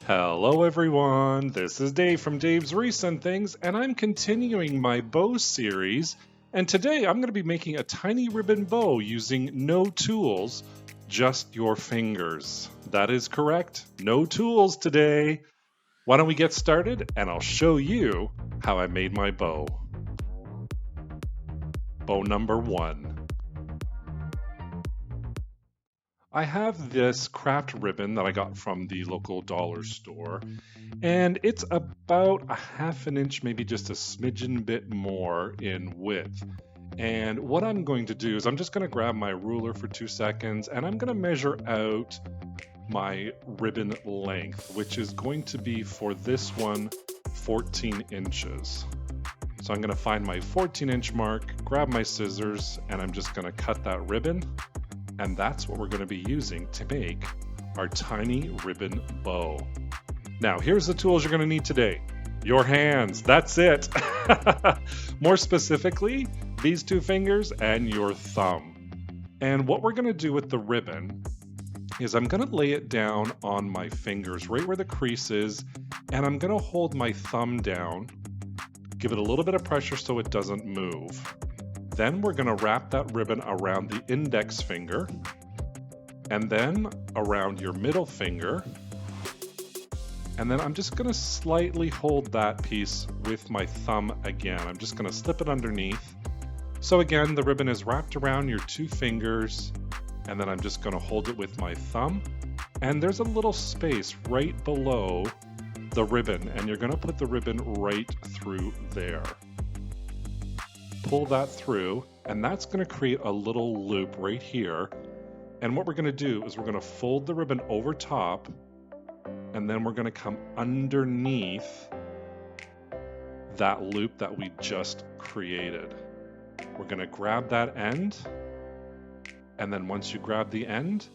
Hello everyone, this is Dave from Daveswreaths and Things, and I'm continuing my bow series, and today I'm going to be making a tiny ribbon bow using no tools, just your fingers. That is correct, no tools today. Why don't we get started and I'll show you how I made my bow. Bow number 1. I have this craft ribbon that I got from the local dollar store, and it's about a half an inch, maybe just a smidgen bit more in width. And what I'm going to do is I'm just going to grab my ruler for 2 seconds and I'm going to measure out my ribbon length, which is going to be for this one 14 inches. So I'm going to find my 14-inch mark, grab my scissors, and I'm just going to cut that ribbon. And that's what we're going to be using to make our tiny ribbon bow. Now, here's the tools you're going to need today. Your hands, that's it. More specifically, these 2 fingers and your thumb. And what we're going to do with the ribbon is I'm going to lay it down on my fingers, right where the crease is, and I'm going to hold my thumb down, give it a little bit of pressure so it doesn't move. Then we're going to wrap that ribbon around the index finger, and then around your middle finger. And then I'm just going to slightly hold that piece with my thumb again. I'm just going to slip it underneath. So again, the ribbon is wrapped around your 2 fingers, and then I'm just going to hold it with my thumb. And there's a little space right below the ribbon, and you're going to put the ribbon right through there. Pull that through, and that's going to create a little loop right here. And what we're going to do is we're going to fold the ribbon over top, and then we're going to come underneath that loop that we just created. We're going to grab that end, and then once you grab the end,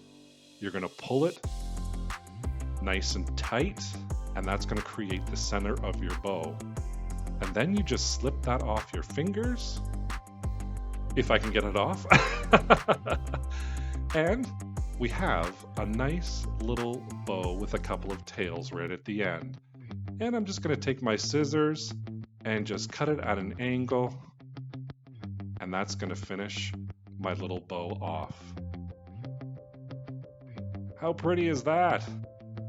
you're going to pull it nice and tight, and that's going to create the center of your bow. And then you just slip that off your fingers, if I can get it off. And we have a nice little bow with a couple of tails right at the end. And I'm just going to take my scissors and just cut it at an angle. And that's going to finish my little bow off. How pretty is that?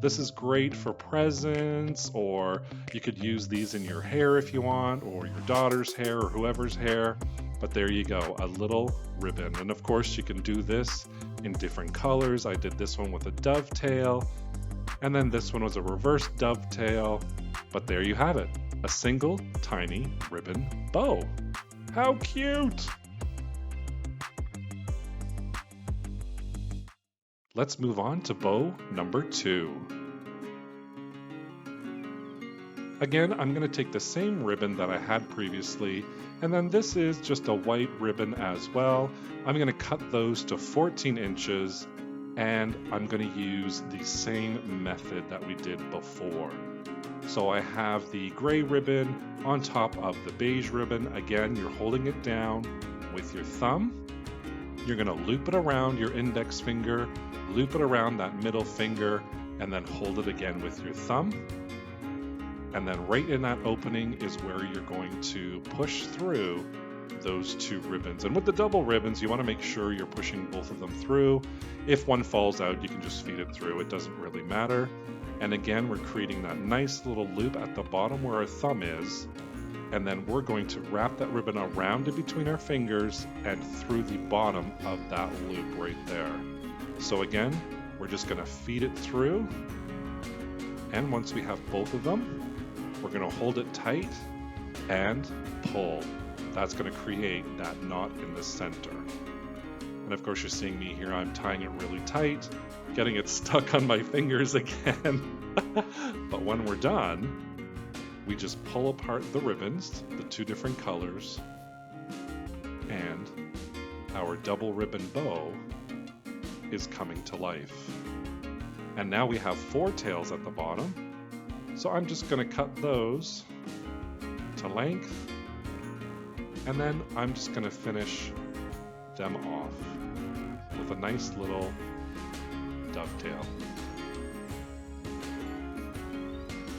This is great for presents, or you could use these in your hair if you want, or your daughter's hair, or whoever's hair. But there you go, a little ribbon. And of course you can do this in different colors. I did this one with a dovetail, and then this one was a reverse dovetail. But there you have it, a single tiny ribbon bow. How cute! Let's move on to bow number 2. Again, I'm going to take the same ribbon that I had previously, and then this is just a white ribbon as well. I'm going to cut those to 14 inches, and I'm going to use the same method that we did before. So I have the gray ribbon on top of the beige ribbon. Again, you're holding it down with your thumb. You're going to loop it around your index finger, loop it around that middle finger, and then hold it again with your thumb. And then right in that opening is where you're going to push through those 2 ribbons. And with the double ribbons, you want to make sure you're pushing both of them through. If one falls out, you can just feed it through. It doesn't really matter. And again, we're creating that nice little loop at the bottom where our thumb is. And then we're going to wrap that ribbon around in between our fingers and through the bottom of that loop right there. So again, we're just going to feed it through. And once we have both of them, we're going to hold it tight and pull. That's going to create that knot in the center. And of course you're seeing me here, I'm tying it really tight, getting it stuck on my fingers again. But when we're done, we just pull apart the ribbons, the 2 different colors, and our double ribbon bow is coming to life. And now we have 4 tails at the bottom. So I'm just going to cut those to length, and then I'm just going to finish them off with a nice little dovetail.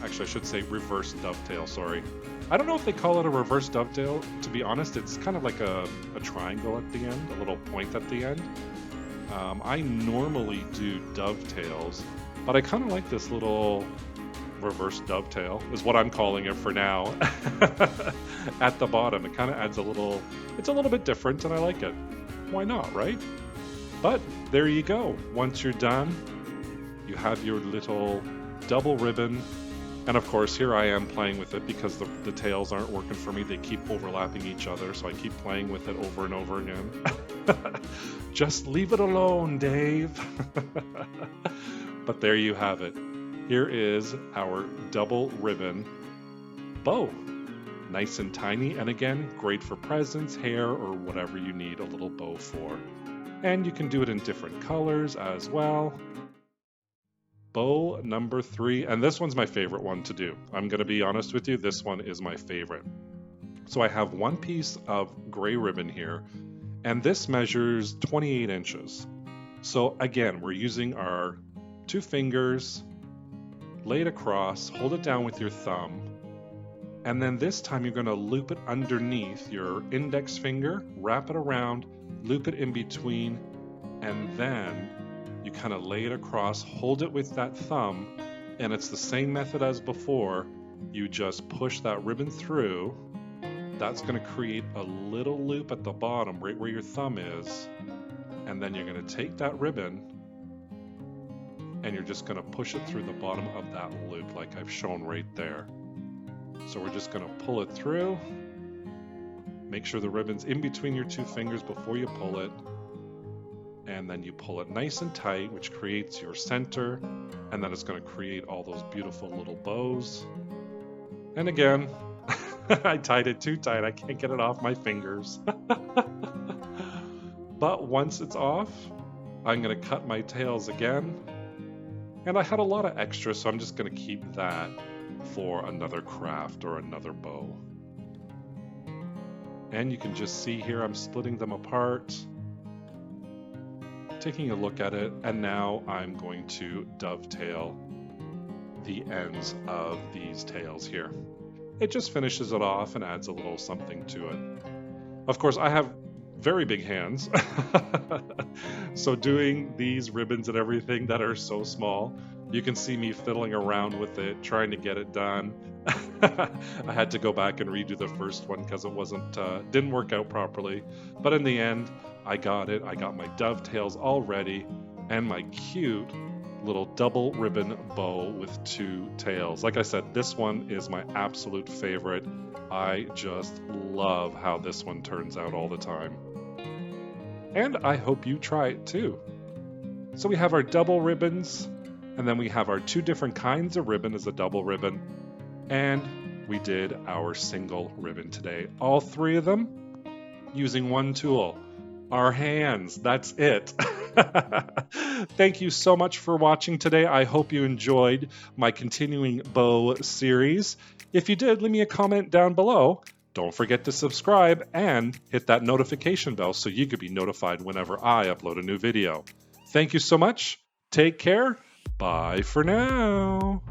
Actually, I should say reverse dovetail, sorry. I don't know if they call it a reverse dovetail. To be honest, it's kind of like a triangle at the end, a little point at the end. I normally do dovetails, but I kind of like this little reverse dovetail, is what I'm calling it for now, at the bottom. It kind of adds it's a little bit different and I like it. Why not, right? But there you go. Once you're done, you have your little double ribbon. And of course, here I am playing with it because the tails aren't working for me. They keep overlapping each other, so I keep playing with it over and over again. Just leave it alone, Dave. But there you have it. Here is our double ribbon bow. Nice and tiny, and again, great for presents, hair, or whatever you need a little bow for. And you can do it in different colors as well. Bow number 3, and this one's my favorite one to do. I'm going to be honest with you, this one is my favorite. So I have one piece of gray ribbon here, and this measures 28 inches. So again, we're using our 2 fingers, lay it across, hold it down with your thumb, and then this time you're going to loop it underneath your index finger, wrap it around, loop it in between, and then you kind of lay it across, hold it with that thumb, and it's the same method as before. You just push that ribbon through. That's going to create a little loop at the bottom, right where your thumb is. And then you're going to take that ribbon and you're just going to push it through the bottom of that loop like I've shown right there. So we're just going to pull it through. Make sure the ribbon's in between your 2 fingers before you pull it. And then you pull it nice and tight, which creates your center, and then it's going to create all those beautiful little bows. And again, I tied it too tight. I can't get it off my fingers. But once it's off, I'm going to cut my tails again. And I had a lot of extra, so I'm just going to keep that for another craft or another bow. And you can just see here I'm splitting them apart, taking a look at it, and now I'm going to dovetail the ends of these tails here. It just finishes it off and adds a little something to it. Of course, I have very big hands, so doing these ribbons and everything that are so small, you can see me fiddling around with it, trying to get it done. I had to go back and redo the first one because it didn't work out properly, but in the end, I got it. I got my dovetails all ready and my cute little double ribbon bow with 2 tails. Like I said, this one is my absolute favorite. I just love how this one turns out all the time. And I hope you try it too. So we have our double ribbons, and then we have our 2 different kinds of ribbon as a double ribbon, and we did our single ribbon today. All 3 of them using one tool. Our hands, that's it. Thank you so much for watching today. I hope you enjoyed my continuing bow series. If you did, leave me a comment down below. Don't forget to subscribe and hit that notification bell so you could be notified whenever I upload a new video. Thank you so much. Take care. Bye for now.